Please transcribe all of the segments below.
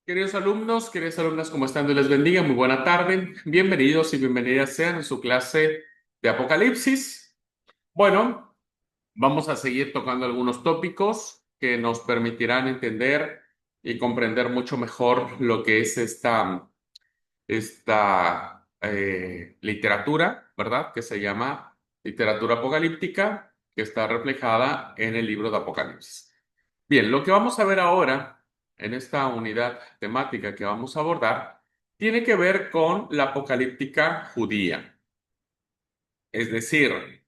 Queridos alumnos, queridas alumnas, ¿cómo están? Dios les bendiga, muy buena tarde. Bienvenidos y bienvenidas sean a su clase de Apocalipsis. Bueno, vamos a seguir tocando algunos tópicos que nos permitirán entender y comprender mucho mejor lo que es esta literatura, ¿verdad? Que se llama literatura apocalíptica, que está reflejada en el libro de Apocalipsis. Bien, lo que vamos a ver ahora en esta unidad temática que vamos a abordar tiene que ver con la apocalíptica judía. Es decir,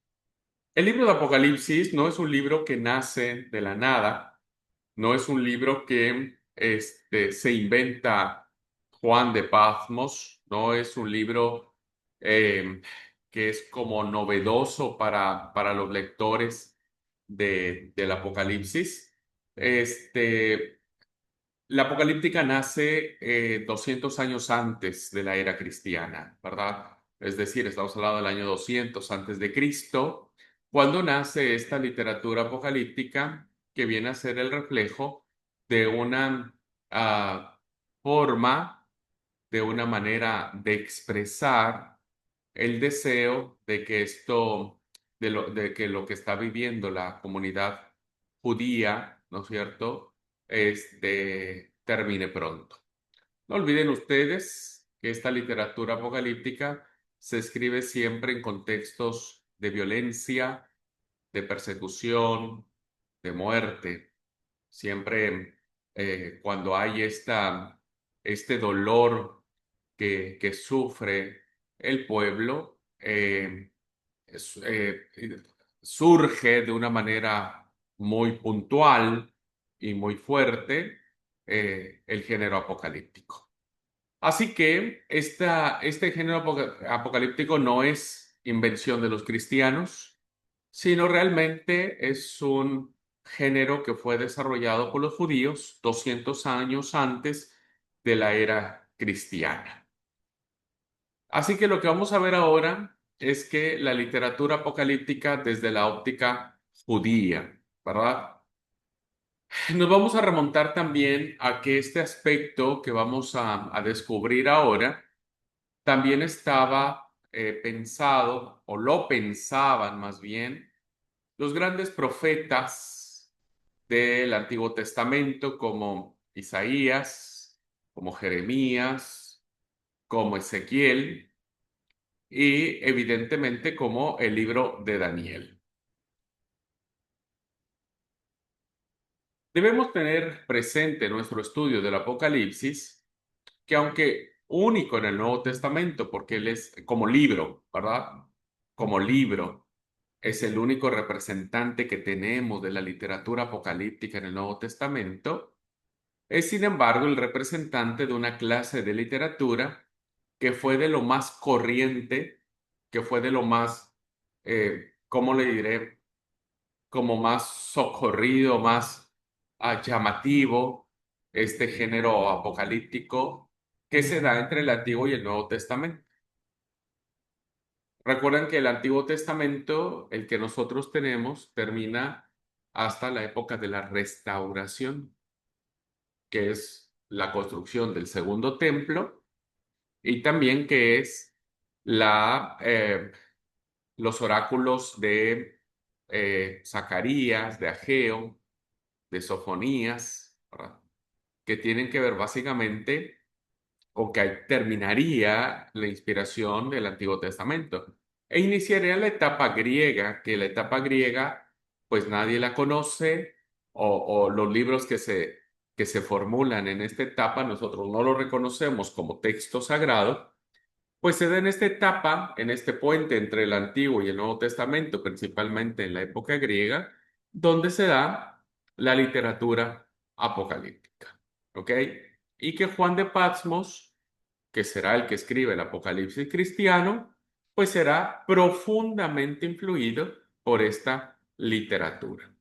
el libro de Apocalipsis no es un libro que nace de la nada, no es un libro que se inventa Juan de Patmos, no es un libro eh, que es como novedoso para los lectores del Apocalipsis. Este, la apocalíptica nace 200 años antes de la era cristiana, ¿verdad? Es decir, estamos hablando del año 200 antes de Cristo, cuando nace esta literatura apocalíptica que viene a ser el reflejo de una forma, de una manera de expresar el deseo de que de que lo que está viviendo la comunidad judía, ¿no es cierto?, termine pronto. No olviden ustedes que esta literatura apocalíptica se escribe siempre en contextos de violencia, de persecución, de muerte. Siempre cuando hay este dolor que sufre el pueblo, es- eh, surge de una manera muy puntual y muy fuerte el género apocalíptico. Así que este género apocalíptico no es invención de los cristianos, sino realmente es un género que fue desarrollado por los judíos 200 años antes de la era cristiana. Así que lo que vamos a ver ahora es que la literatura apocalíptica desde la óptica judía, ¿verdad? Nos vamos a remontar también a que este aspecto que vamos a descubrir ahora también estaba pensado, o lo pensaban más bien, los grandes profetas del Antiguo Testamento como Isaías, como Jeremías, como Ezequiel y evidentemente como el libro de Daniel. Debemos tener presente en nuestro estudio del Apocalipsis que aunque único en el Nuevo Testamento, porque él es como libro, ¿verdad? Como libro, es el único representante que tenemos de la literatura apocalíptica en el Nuevo Testamento, es sin embargo el representante de una clase de literatura que fue de lo más corriente, que fue de lo más, ¿cómo le diré? Como más socorrido, más llamativo, este género apocalíptico que se da entre el Antiguo y el Nuevo Testamento. Recuerden que el Antiguo Testamento, el que nosotros tenemos, termina hasta la época de la restauración, que es la construcción del segundo templo, y también que es la, los oráculos de Zacarías, de Ageo, de Sofonías, ¿verdad? Que tienen que ver básicamente o que terminaría la inspiración del Antiguo Testamento. E iniciaría la etapa griega, que la etapa griega pues nadie la conoce o los libros que se formulan en esta etapa nosotros no los reconocemos como texto sagrado, pues se da en esta etapa, en este puente entre el Antiguo y el Nuevo Testamento, principalmente en la época griega, donde se da la literatura apocalíptica. ¿Ok? Y que Juan de Patmos, que será el que escribe el Apocalipsis cristiano, pues será profundamente influido por esta literatura.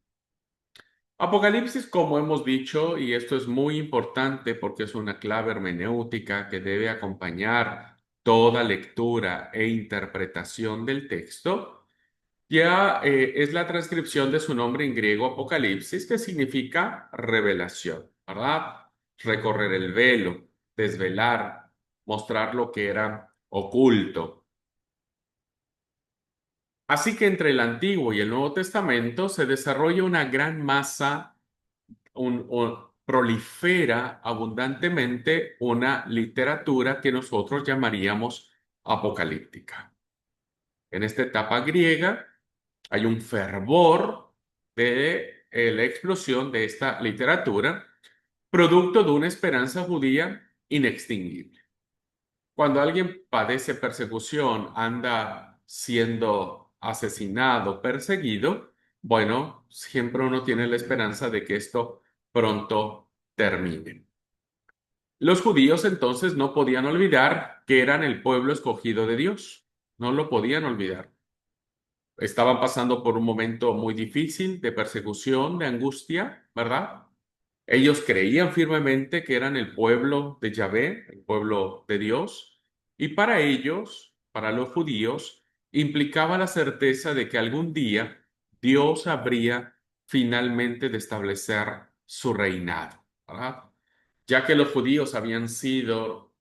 Apocalipsis, como hemos dicho, y esto es muy importante porque es una clave hermenéutica que debe acompañar toda lectura e interpretación del texto, ya es la transcripción de su nombre en griego Apocalipsis, que significa revelación, ¿verdad? recorrer el velo, desvelar, mostrar lo que era oculto. Así que entre el Antiguo y el Nuevo Testamento se desarrolla una gran masa, prolifera abundantemente una literatura que nosotros llamaríamos apocalíptica. En esta etapa griega hay un fervor de la explosión de esta literatura, producto de una esperanza judía inextinguible. Cuando alguien padece persecución, anda siendo asesinado, perseguido, bueno, siempre uno tiene la esperanza de que esto pronto termine. Los judíos entonces no podían olvidar que eran el pueblo escogido de Dios. No lo podían olvidar. Estaban pasando por un momento muy difícil de persecución, de angustia, ¿verdad? Ellos creían firmemente que eran el pueblo de Yahvé, el pueblo de Dios, y para ellos, para los judíos, implicaba la certeza de que algún día Dios habría finalmente de establecer su reinado, ¿verdad? Ya que los judíos habían sido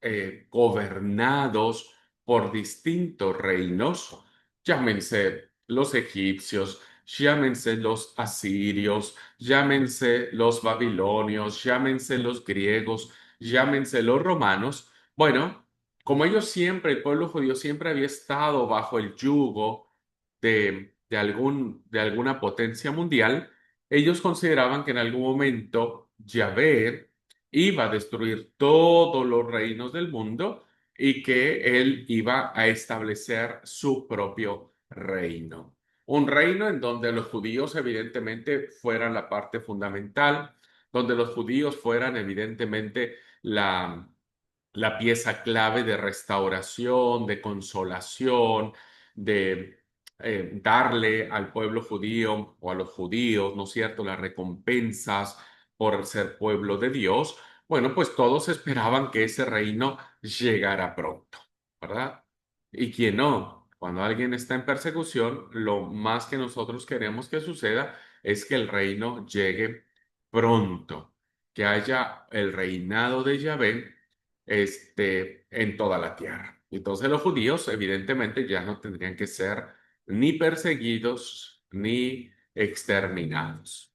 gobernados por distintos reinos, llámense los egipcios, llámense los asirios, llámense los babilonios, llámense los griegos, llámense los romanos. Bueno, como ellos siempre, el pueblo judío siempre había estado bajo el yugo de alguna potencia mundial, ellos consideraban que en algún momento Yahvé iba a destruir todos los reinos del mundo y que él iba a establecer su propio reino. Un reino en donde los judíos evidentemente fueran la parte fundamental, donde los judíos fueran evidentemente la pieza clave de restauración, de consolación, de darle al pueblo judío o a los judíos, ¿no es cierto?, las recompensas por ser pueblo de Dios. Bueno, pues todos esperaban que ese reino llegara pronto, ¿verdad? Y quien no, cuando alguien está en persecución, lo más que nosotros queremos que suceda es que el reino llegue pronto, que haya el reinado de Yahvé en toda la tierra. Entonces los judíos evidentemente ya no tendrían que ser ni perseguidos ni exterminados.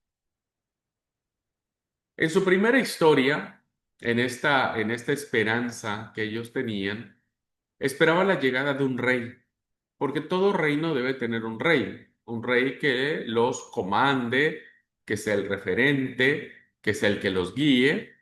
En su primera historia, en esta esperanza que ellos tenían, esperaban la llegada de un rey, porque todo reino debe tener un rey que los comande, que sea el referente, que sea el que los guíe.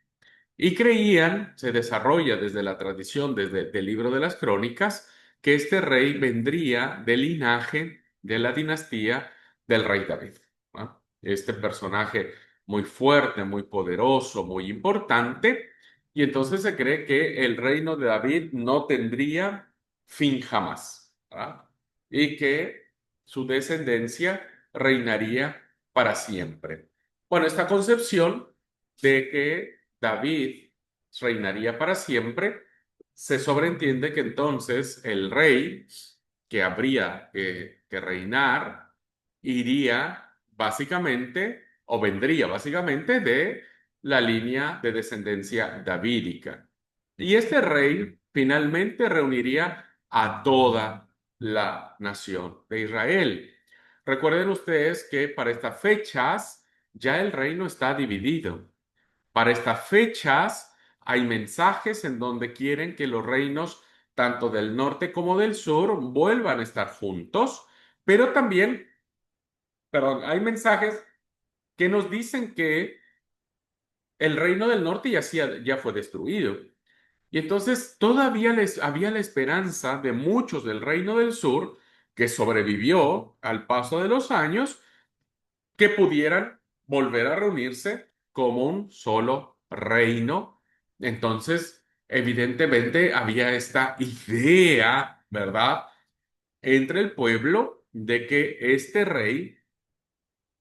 Y creían, se desarrolla desde la tradición, desde el libro de las crónicas, que este rey vendría del linaje, de la dinastía del rey David, ¿no? Este personaje muy fuerte, muy poderoso, muy importante, y entonces se cree que el reino de David no tendría fin jamás, ¿verdad? Y que su descendencia reinaría para siempre. Bueno, esta concepción de que David reinaría para siempre, se sobreentiende que entonces el rey que habría que reinar iría básicamente o vendría básicamente de la línea de descendencia davídica. Y este rey finalmente reuniría a toda la nación de Israel. Recuerden ustedes que para estas fechas ya el reino está dividido. Para estas fechas hay mensajes en donde quieren que los reinos, tanto del norte como del sur, vuelvan a estar juntos, pero también, perdón, hay mensajes que nos dicen que el reino del norte ya fue destruido. Y entonces todavía les había la esperanza de muchos del reino del sur que sobrevivió al paso de los años que pudieran volver a reunirse como un solo reino. Entonces, evidentemente había esta idea, ¿verdad?, entre el pueblo de que este rey,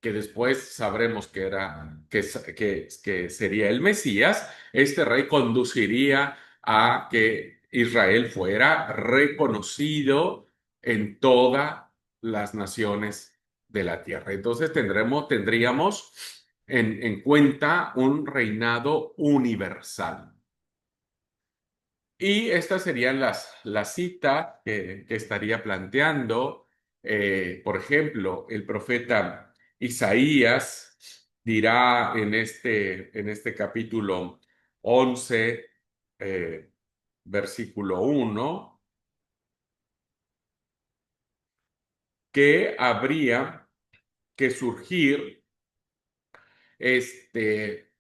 que después sabremos que era, que sería el Mesías, este rey conduciría a que Israel fuera reconocido en todas las naciones de la tierra. Entonces tendríamos en cuenta un reinado universal. Y estas serían las citas que estaría planteando. Por ejemplo, el profeta Isaías dirá en este capítulo 11, eh, versículo 1, que habría que surgir este,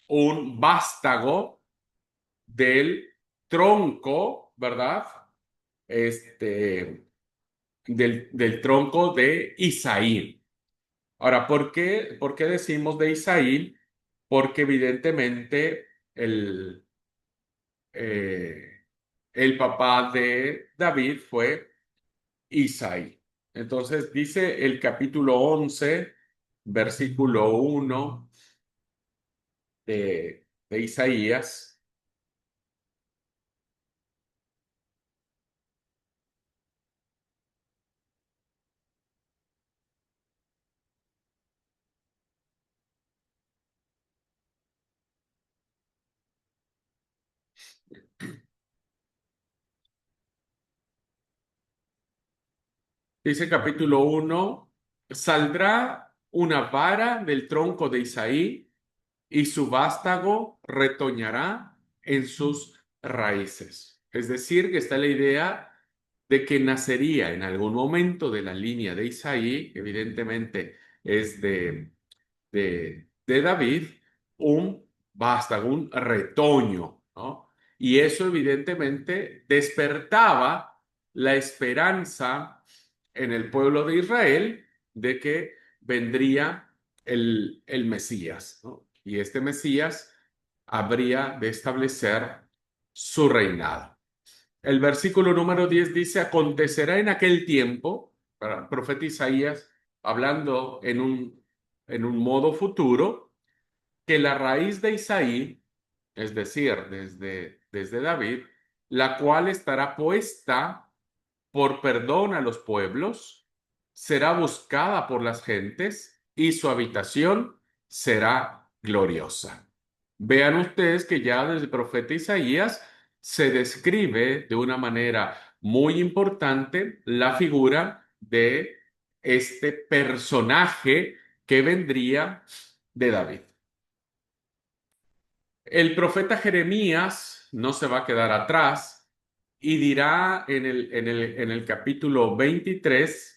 un vástago del tronco, ¿verdad? Este, del tronco de Isaí. Ahora, por qué decimos de Isaí? Porque evidentemente eh, el papá de David fue Isaí. Entonces dice el capítulo 11, versículo 1 de Isaías. Dice capítulo 1, saldrá una vara del tronco de Isaí y su vástago retoñará en sus raíces. Es decir, que está la idea de que nacería en algún momento de la línea de Isaí, que evidentemente es de David, un vástago, un retoño, ¿no? Y eso evidentemente despertaba la esperanza en el pueblo de Israel de que vendría el Mesías, ¿no? Y este Mesías habría de establecer su reinado. El versículo número 10 dice, acontecerá en aquel tiempo, para el profeta Isaías hablando en un modo futuro, que la raíz de Isaí, es decir, desde David, la cual estará puesta por perdón a los pueblos, será buscada por las gentes y su habitación será gloriosa. Vean ustedes que ya desde el profeta Isaías se describe de una manera muy importante la figura de este personaje que vendría de David. El profeta Jeremías no se va a quedar atrás y dirá en el capítulo 23,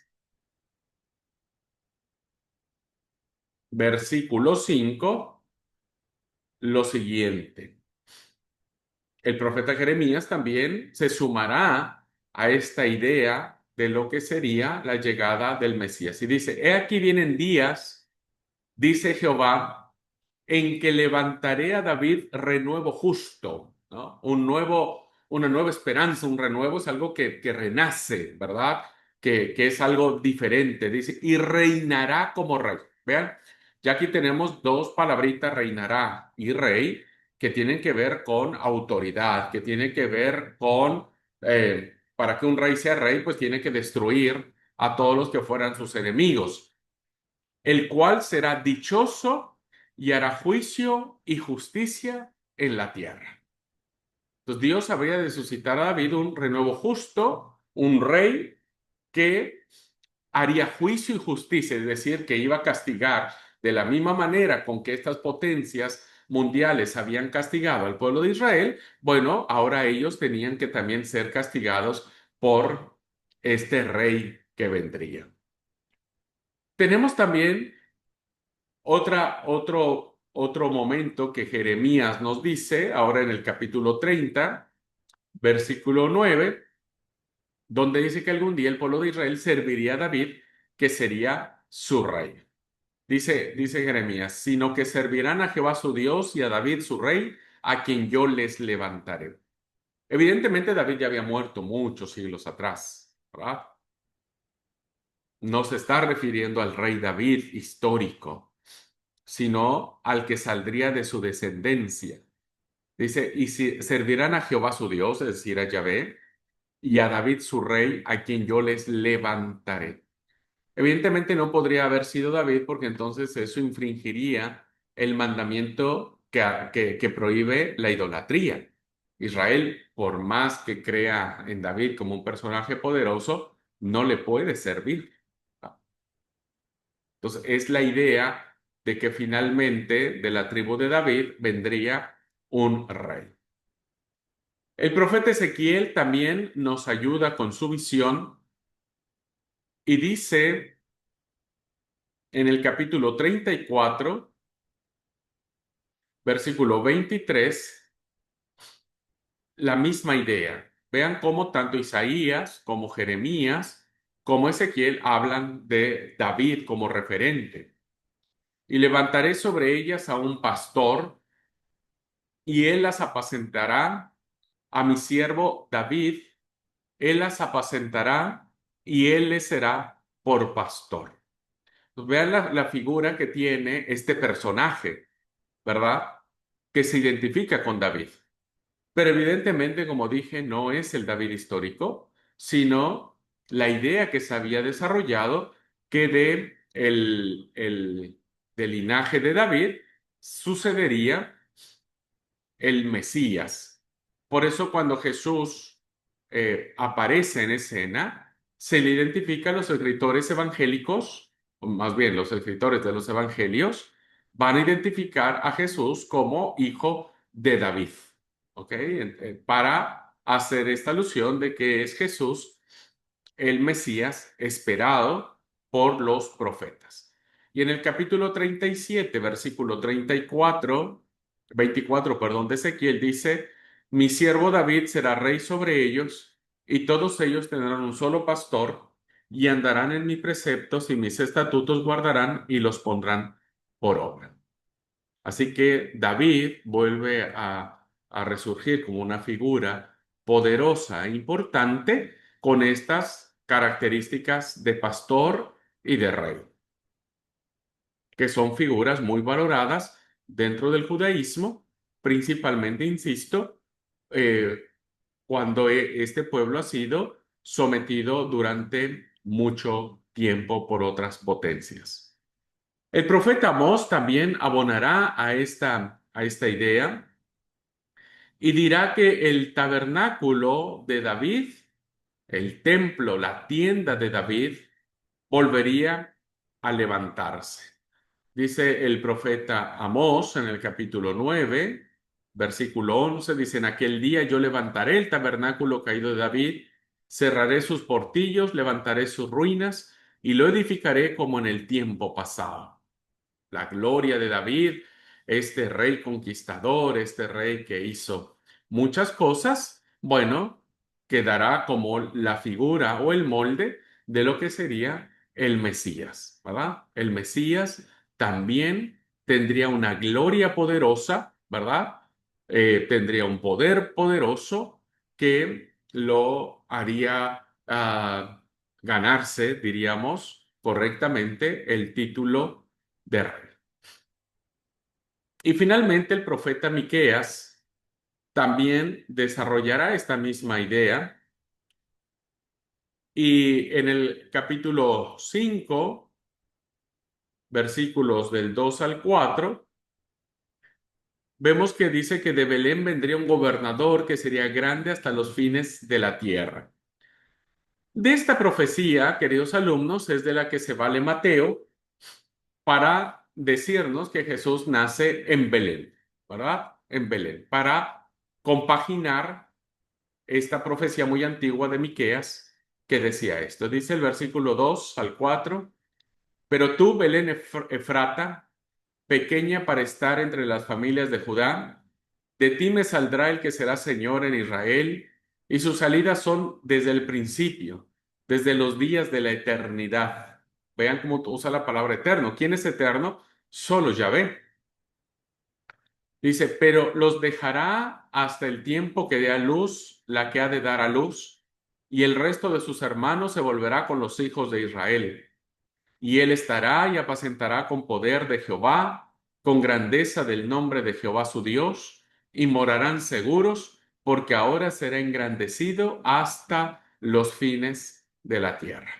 versículo 5, lo siguiente. El profeta Jeremías también se sumará a esta idea de lo que sería la llegada del Mesías. Y dice, he aquí vienen días, dice Jehová, en que levantaré a David renuevo justo, ¿no? Una nueva esperanza, un renuevo es algo que renace, ¿verdad? Que es algo diferente, dice, y reinará como rey. Vean, ya aquí tenemos dos palabritas, reinará y rey, que tienen que ver con autoridad, que tienen que ver con, para que un rey sea rey, pues tiene que destruir a todos los que fueran sus enemigos, el cual será dichoso y hará juicio y justicia en la tierra. Entonces Dios habría de suscitar a David un renuevo justo, un rey que haría juicio y justicia, es decir, que iba a castigar de la misma manera con que estas potencias mundiales habían castigado al pueblo de Israel. Bueno, ahora ellos tenían que también ser castigados por este rey que vendría. Tenemos también otro momento que Jeremías nos dice, ahora en el capítulo 30, versículo 9, donde dice que algún día el pueblo de Israel serviría a David, que sería su rey. Dice Jeremías, sino que servirán a Jehová su Dios y a David su rey, a quien yo les levantaré. Evidentemente David ya había muerto muchos siglos atrás, ¿verdad? No se está refiriendo al rey David histórico, sino al que saldría de su descendencia. Dice, y si servirán a Jehová su Dios, es decir, a Yahvé, y a David su rey, a quien yo les levantaré. Evidentemente no podría haber sido David porque entonces eso infringiría el mandamiento que prohíbe la idolatría. Israel, por más que crea en David como un personaje poderoso, no le puede servir. Entonces, es la idea de que finalmente de la tribu de David vendría un rey. El profeta Ezequiel también nos ayuda con su visión y dice en el capítulo 34, versículo 23, la misma idea. Vean cómo tanto Isaías como Jeremías como Ezequiel hablan de David como referente. Y levantaré sobre ellas a un pastor, y él las apacentará, a mi siervo David, él las apacentará, y él les será por pastor. Pues vean la figura que tiene este personaje, ¿verdad? Que se identifica con David. Pero evidentemente, como dije, no es el David histórico, sino la idea que se había desarrollado que del linaje de David sucedería el Mesías. Por eso cuando Jesús aparece en escena, se le identifica a los escritores evangélicos, o más bien los escritores de los evangelios, van a identificar a Jesús como hijo de David, ¿ok? Para hacer esta alusión de que es Jesús el Mesías esperado por los profetas. Y en el capítulo 37, versículo 24, perdón, de Ezequiel dice, mi siervo David será rey sobre ellos, y todos ellos tendrán un solo pastor, y andarán en mis preceptos y mis estatutos guardarán y los pondrán por obra. Así que David vuelve a resurgir como una figura poderosa e importante con estas características de pastor y de rey, que son figuras muy valoradas dentro del judaísmo, principalmente, insisto, eh, cuando este pueblo ha sido sometido durante mucho tiempo por otras potencias. El profeta Amós también abonará a esta idea y dirá que el tabernáculo de David, el templo, la tienda de David, volvería a levantarse. Dice el profeta Amós en el capítulo 9, versículo 11, dice, en aquel día yo levantaré el tabernáculo caído de David, cerraré sus portillos, levantaré sus ruinas y lo edificaré como en el tiempo pasado. La gloria de David, este rey conquistador, este rey que hizo muchas cosas, bueno, quedará como la figura o el molde de lo que sería el Mesías, ¿verdad? El Mesías también tendría una gloria poderosa, ¿verdad? Tendría un poder poderoso que lo haría ganarse, diríamos correctamente, el título de rey. Y finalmente el profeta Miqueas también desarrollará esta misma idea y en el capítulo 5, versículos del 2 al 4, vemos que dice que de Belén vendría un gobernador que sería grande hasta los fines de la tierra. De esta profecía, queridos alumnos, es de la que se vale Mateo para decirnos que Jesús nace en Belén, ¿verdad? En Belén, para compaginar esta profecía muy antigua de Miqueas que decía esto. Dice el versículo 2 al 4, pero tú, Belén Efrata, pequeña para estar entre las familias de Judá, de ti me saldrá el que será Señor en Israel, y sus salidas son desde el principio, desde los días de la eternidad. Vean cómo usa la palabra eterno. ¿Quién es eterno? Solo Yahvé. Dice, pero los dejará hasta el tiempo que dé a luz la que ha de dar a luz, y el resto de sus hermanos se volverá con los hijos de Israel. Y él estará y apacentará con poder de Jehová, con grandeza del nombre de Jehová su Dios, y morarán seguros, porque ahora será engrandecido hasta los fines de la tierra.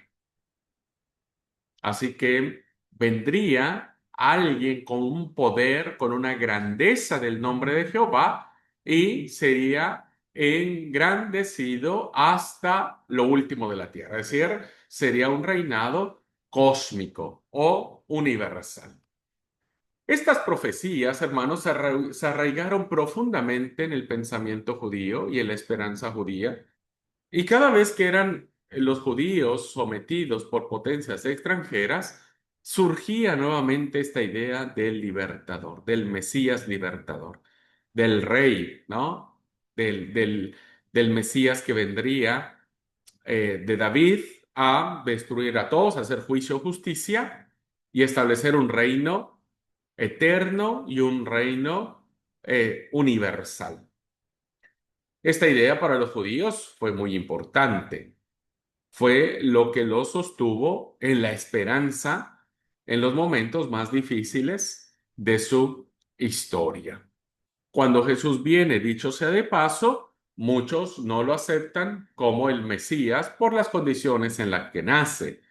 Así que vendría alguien con un poder, con una grandeza del nombre de Jehová y sería engrandecido hasta lo último de la tierra. Es decir, sería un reinado cósmico o universal. Estas profecías, hermanos, se arraigaron profundamente en el pensamiento judío y en la esperanza judía. Y cada vez que eran los judíos sometidos por potencias extranjeras, surgía nuevamente esta idea del libertador, del Mesías libertador, del rey, ¿no? Del Mesías que vendría de David a destruir a todos, a hacer juicio, justicia y establecer un reino eterno y un reino universal. Esta idea para los judíos fue muy importante. Fue lo que los sostuvo en la esperanza en los momentos más difíciles de su historia. Cuando Jesús viene, dicho sea de paso, muchos no lo aceptan como el Mesías por las condiciones en las que nace.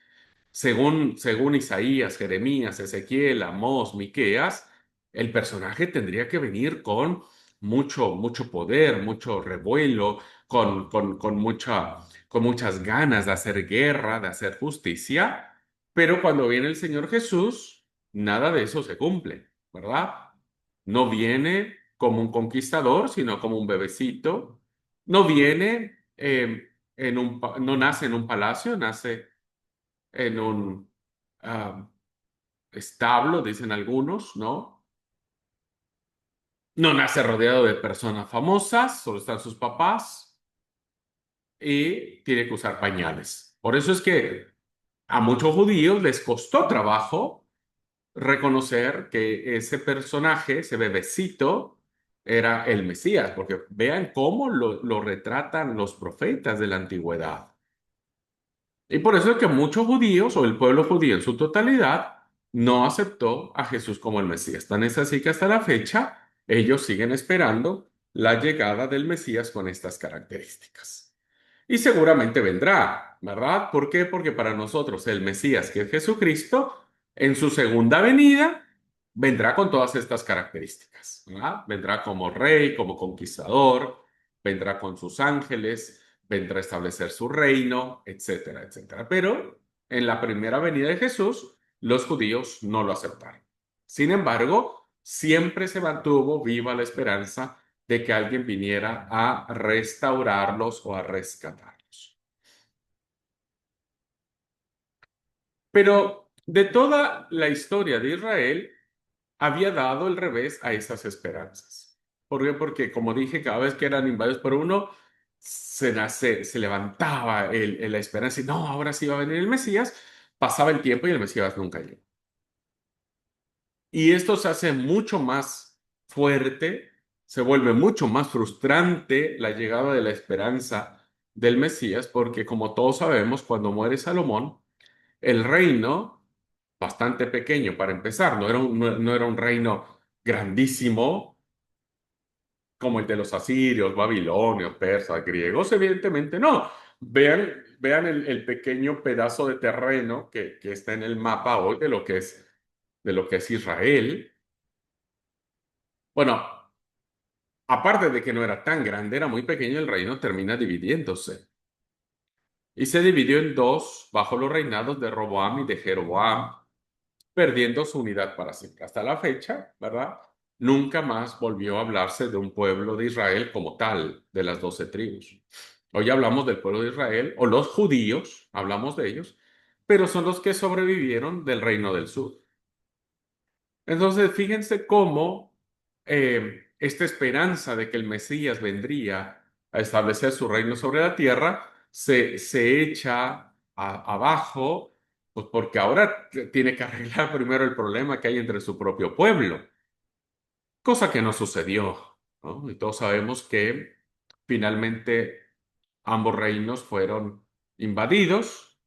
Según Isaías, Jeremías, Ezequiel, Amós, Miqueas, el personaje tendría que venir con mucho poder, mucho revuelo, con muchas ganas de hacer guerra, de hacer justicia, pero cuando viene el Señor Jesús, nada de eso se cumple, ¿verdad? No viene como un conquistador, sino como un bebecito. No viene no nace en un palacio, nace en un ah, establo, dicen algunos, ¿no? No nace rodeado de personas famosas, solo están sus papás y tiene que usar pañales. Por eso es que a muchos judíos les costó trabajo reconocer que ese personaje, ese bebecito, era el Mesías, porque vean cómo lo retratan los profetas de la antigüedad. Y por eso es que muchos judíos o el pueblo judío en su totalidad no aceptó a Jesús como el Mesías. Tan es así que hasta la fecha ellos siguen esperando la llegada del Mesías con estas características. Y seguramente vendrá, ¿verdad? ¿Por qué? Porque para nosotros el Mesías, que es Jesucristo, en su segunda venida, vendrá con todas estas características, ¿verdad? Vendrá como rey, como conquistador, vendrá con sus ángeles, vendrá a establecer su reino, etcétera, etcétera. Pero en la primera venida de Jesús, los judíos no lo aceptaron. Sin embargo, siempre se mantuvo viva la esperanza de que alguien viniera a restaurarlos o a rescatarlos. Pero de toda la historia de Israel, había dado el revés a esas esperanzas. ¿Por qué? Porque, como dije, cada vez que eran invadidos por uno, se levantaba la esperanza y no, ahora sí va a venir el Mesías. Pasaba el tiempo y el Mesías nunca llegó. Y esto se hace mucho más fuerte, se vuelve mucho más frustrante la llegada de la esperanza del Mesías, porque como todos sabemos, cuando muere Salomón, el reino, bastante pequeño para empezar, no era un reino grandísimo como el de los asirios, babilonios, persas, griegos, evidentemente no. Vean el pequeño pedazo de terreno que está en el mapa hoy de lo que es Israel. Bueno, aparte de que no era tan grande, era muy pequeño, el reino termina dividiéndose. Y se dividió en dos bajo los reinados de Roboam y de Jeroboam, perdiendo su unidad para siempre. Hasta la fecha, ¿verdad? Nunca más volvió a hablarse de un pueblo de Israel como tal, de las 12 tribus. Hoy hablamos del pueblo de Israel, o los judíos, hablamos de ellos, pero son los que sobrevivieron del reino del sur. Entonces, fíjense cómo esta esperanza de que el Mesías vendría a establecer su reino sobre la tierra se echa abajo, pues porque ahora tiene que arreglar primero el problema que hay entre su propio pueblo, cosa que no sucedió, ¿no? Y todos sabemos que finalmente ambos reinos fueron invadidos.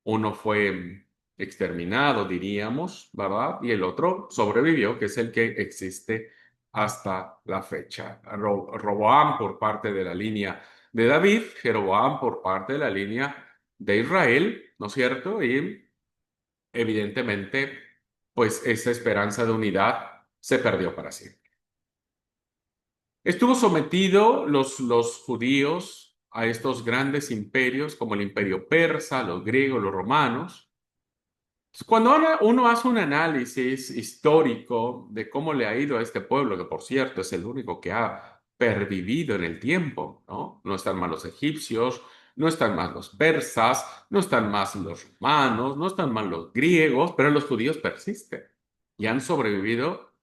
Uno fue exterminado, diríamos, ¿verdad? Y el otro sobrevivió, que es el que existe hasta la fecha. Roboam por parte de la línea de David, Jeroboam por parte de la línea de Israel, ¿no es cierto? Y evidentemente, pues esa esperanza de unidad se perdió para siempre. Estuvo sometido los judíos a estos grandes imperios como el imperio persa, los griegos, los romanos. Cuando uno hace un análisis histórico de cómo le ha ido a este pueblo, que por cierto es el único que ha pervivido en el tiempo, ¿no? No están más los egipcios, no están más los persas, no están más los romanos, no están más los griegos, pero los judíos persisten y han sobrevivido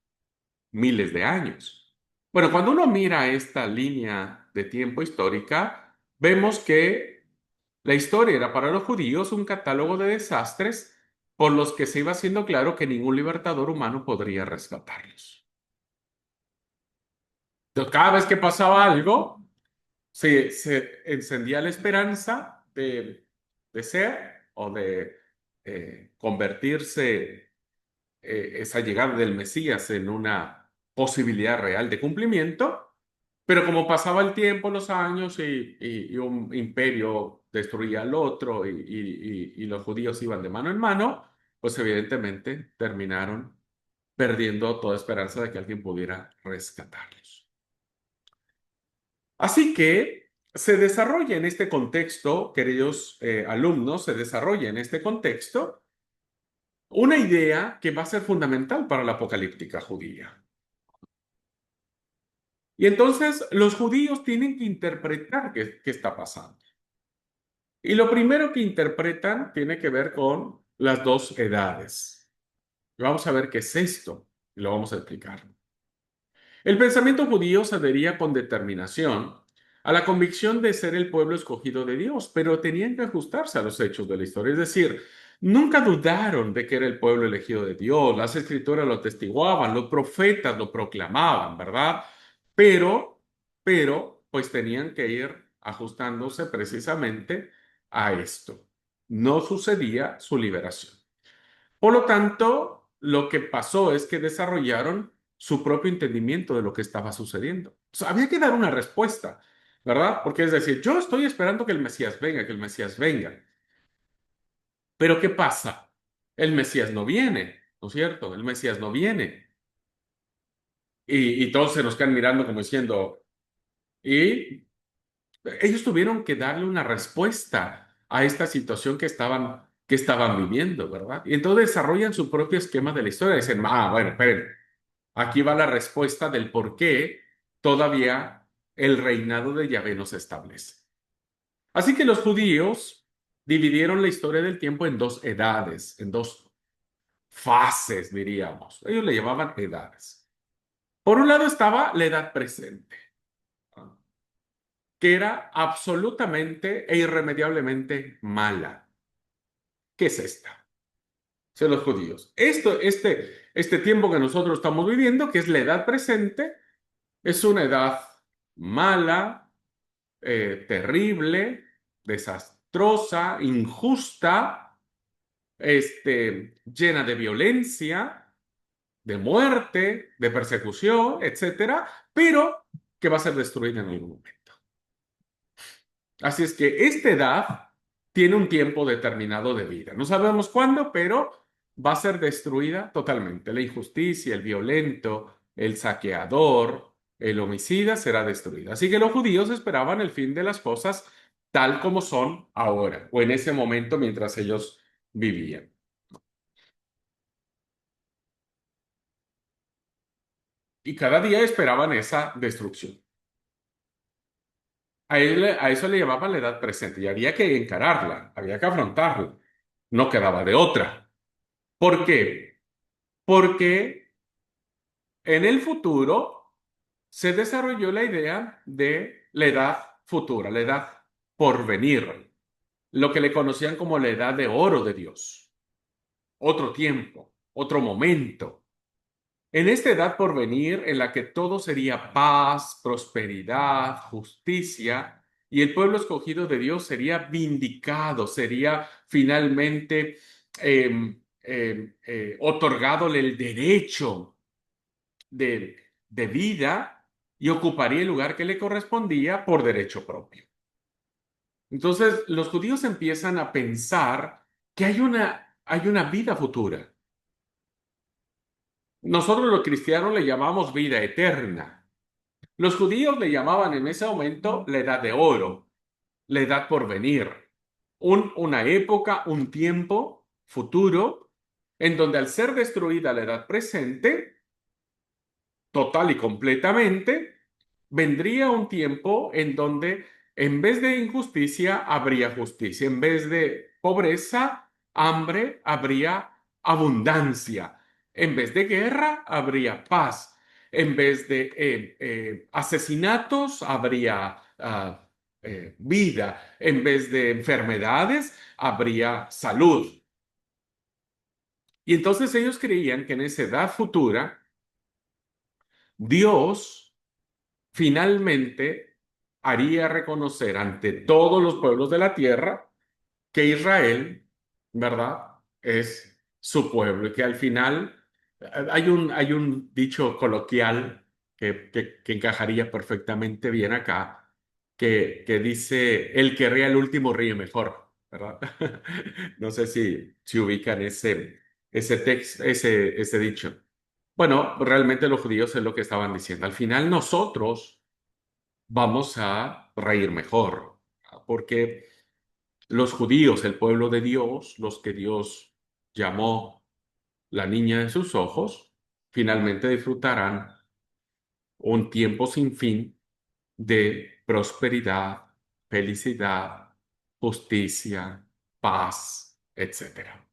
miles de años. Bueno, cuando uno mira esta línea de tiempo histórica, vemos que la historia era para los judíos un catálogo de desastres por los que se iba haciendo claro que ningún libertador humano podría rescatarlos. Entonces, cada vez que pasaba algo, se encendía la esperanza de ser o de convertirse esa llegada del Mesías en una posibilidad real de cumplimiento, pero como pasaba el tiempo, los años y un imperio destruía al otro y los judíos iban de mano en mano, pues evidentemente terminaron perdiendo toda esperanza de que alguien pudiera rescatarlos. Así que se desarrolla en este contexto, queridos alumnos, se desarrolla en este contexto una idea que va a ser fundamental para la apocalíptica judía. Y entonces los judíos tienen que interpretar qué está pasando. Y lo primero que interpretan tiene que ver con las dos edades. Y vamos a ver qué es esto y lo vamos a explicar. El pensamiento judío se adhería con determinación a la convicción de ser el pueblo escogido de Dios, pero tenían que ajustarse a los hechos de la historia. Es decir, nunca dudaron de que era el pueblo elegido de Dios. Las escrituras lo atestiguaban, los profetas lo proclamaban, ¿verdad? Pero, pues tenían que ir ajustándose precisamente a esto. No sucedía su liberación. Por lo tanto, lo que pasó es que desarrollaron su propio entendimiento de lo que estaba sucediendo. O sea, había que dar una respuesta, ¿verdad? Porque es decir, yo estoy esperando que el Mesías venga, que el Mesías venga. Pero ¿qué pasa? El Mesías no viene, ¿no es cierto? El Mesías no viene. Y todos se nos quedan mirando como diciendo, y ellos tuvieron que darle una respuesta a esta situación que estaban viviendo, ¿verdad? Y entonces desarrollan su propio esquema de la historia. Dicen, bueno, esperen, aquí va la respuesta del por qué todavía el reinado de Yahvé no se establece. Así que los judíos dividieron la historia del tiempo en dos edades, en dos fases, diríamos. Ellos le llamaban edades. Por un lado estaba la edad presente, que era absolutamente e irremediablemente mala. ¿Qué es esta? Son los judíos. Este tiempo que nosotros estamos viviendo, que es la edad presente, es una edad mala, terrible, desastrosa, injusta, llena de violencia, de muerte, de persecución, etcétera, pero que va a ser destruida en algún momento. Así es que esta edad tiene un tiempo determinado de vida. No sabemos cuándo, pero va a ser destruida totalmente. La injusticia, el violento, el saqueador, el homicida será destruido. Así que los judíos esperaban el fin de las cosas tal como son ahora, o en ese momento mientras ellos vivían. Y cada día esperaban esa destrucción. A eso le llamaban la edad presente y había que encararla, había que afrontarla. No quedaba de otra. ¿Por qué? Porque en el futuro se desarrolló la idea de la edad futura, la edad por venir, lo que le conocían como la edad de oro de Dios, otro tiempo, otro momento. En esta edad por venir, en la que todo sería paz, prosperidad, justicia, y el pueblo escogido de Dios sería vindicado, sería finalmente otorgadole el derecho de vida y ocuparía el lugar que le correspondía por derecho propio. Entonces, los judíos empiezan a pensar que hay hay una vida futura. Nosotros los cristianos le llamamos vida eterna. Los judíos le llamaban en ese momento la edad de oro, la edad por venir, una época, un tiempo futuro, en donde al ser destruida la edad presente, total y completamente, vendría un tiempo en donde en vez de injusticia habría justicia, en vez de pobreza, hambre, habría abundancia, en vez de guerra, habría paz, en vez de asesinatos, habría vida, en vez de enfermedades, habría salud. Y entonces ellos creían que en esa edad futura, Dios finalmente haría reconocer ante todos los pueblos de la tierra que Israel, ¿verdad?, es su pueblo y que al final hay un dicho coloquial que encajaría perfectamente bien acá, que dice, el que ríe al último ríe mejor, ¿verdad? No sé si ubican ese texto, ese dicho. Bueno, realmente los judíos es lo que estaban diciendo. Al final nosotros vamos a reír mejor, porque los judíos, el pueblo de Dios, los que Dios llamó la niña de sus ojos, finalmente disfrutarán un tiempo sin fin de prosperidad, felicidad, justicia, paz, etcétera.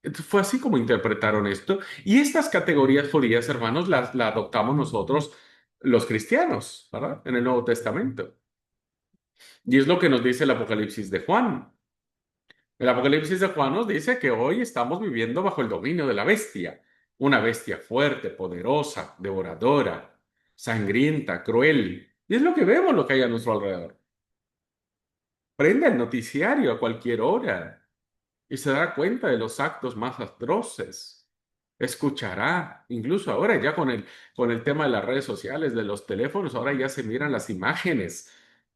Entonces, fue así como interpretaron esto. Y estas categorías judías, hermanos, las adoptamos nosotros, los cristianos, ¿verdad? En el Nuevo Testamento. Y es lo que nos dice el Apocalipsis de Juan. El Apocalipsis de Juan nos dice que hoy estamos viviendo bajo el dominio de la bestia, una bestia fuerte, poderosa, devoradora, sangrienta, cruel. Y es lo que vemos, lo que hay a nuestro alrededor. Prenda el noticiario a cualquier hora y se dará cuenta de los actos más atroces. Escuchará, incluso ahora ya con el tema de las redes sociales, de los teléfonos, ahora ya se miran las imágenes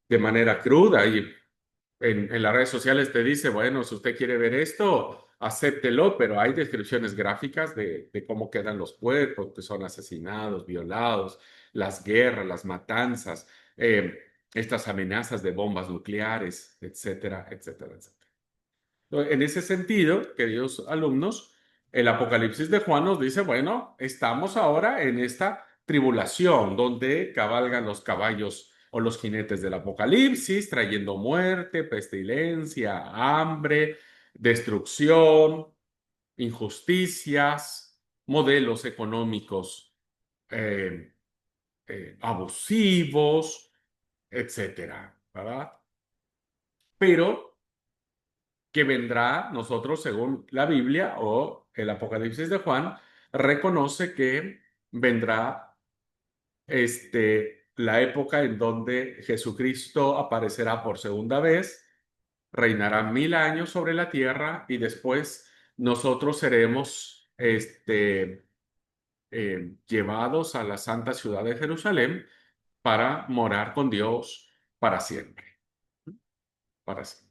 de manera cruda y en las redes sociales te dice, bueno, si usted quiere ver esto, acéptelo, pero hay descripciones gráficas de cómo quedan los cuerpos que son asesinados, violados, las guerras, las matanzas, estas amenazas de bombas nucleares, etcétera, etcétera, etcétera. En ese sentido, queridos alumnos, el Apocalipsis de Juan nos dice, bueno, estamos ahora en esta tribulación donde cabalgan los caballos o los jinetes del Apocalipsis, trayendo muerte, pestilencia, hambre, destrucción, injusticias, modelos económicos eh, abusivos, etcétera, ¿verdad? Pero que vendrá, nosotros, según la Biblia o el Apocalipsis de Juan, reconoce que vendrá la época en donde Jesucristo aparecerá por segunda vez, reinará 1000 años sobre la tierra y después nosotros seremos llevados a la santa ciudad de Jerusalén para morar con Dios para siempre, para siempre.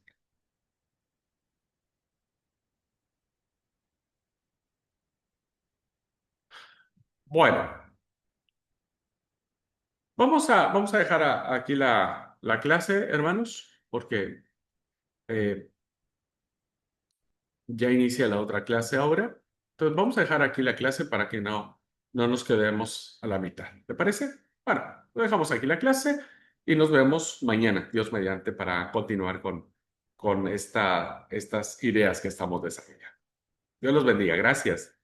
Bueno. Vamos a dejar aquí la clase, hermanos, porque eh, ya inicia la otra clase ahora. Entonces, vamos a dejar aquí la clase para que no nos quedemos a la mitad. ¿Te parece? Bueno, dejamos aquí la clase y nos vemos mañana, Dios mediante, para continuar con estas ideas que estamos desarrollando. Dios los bendiga. Gracias.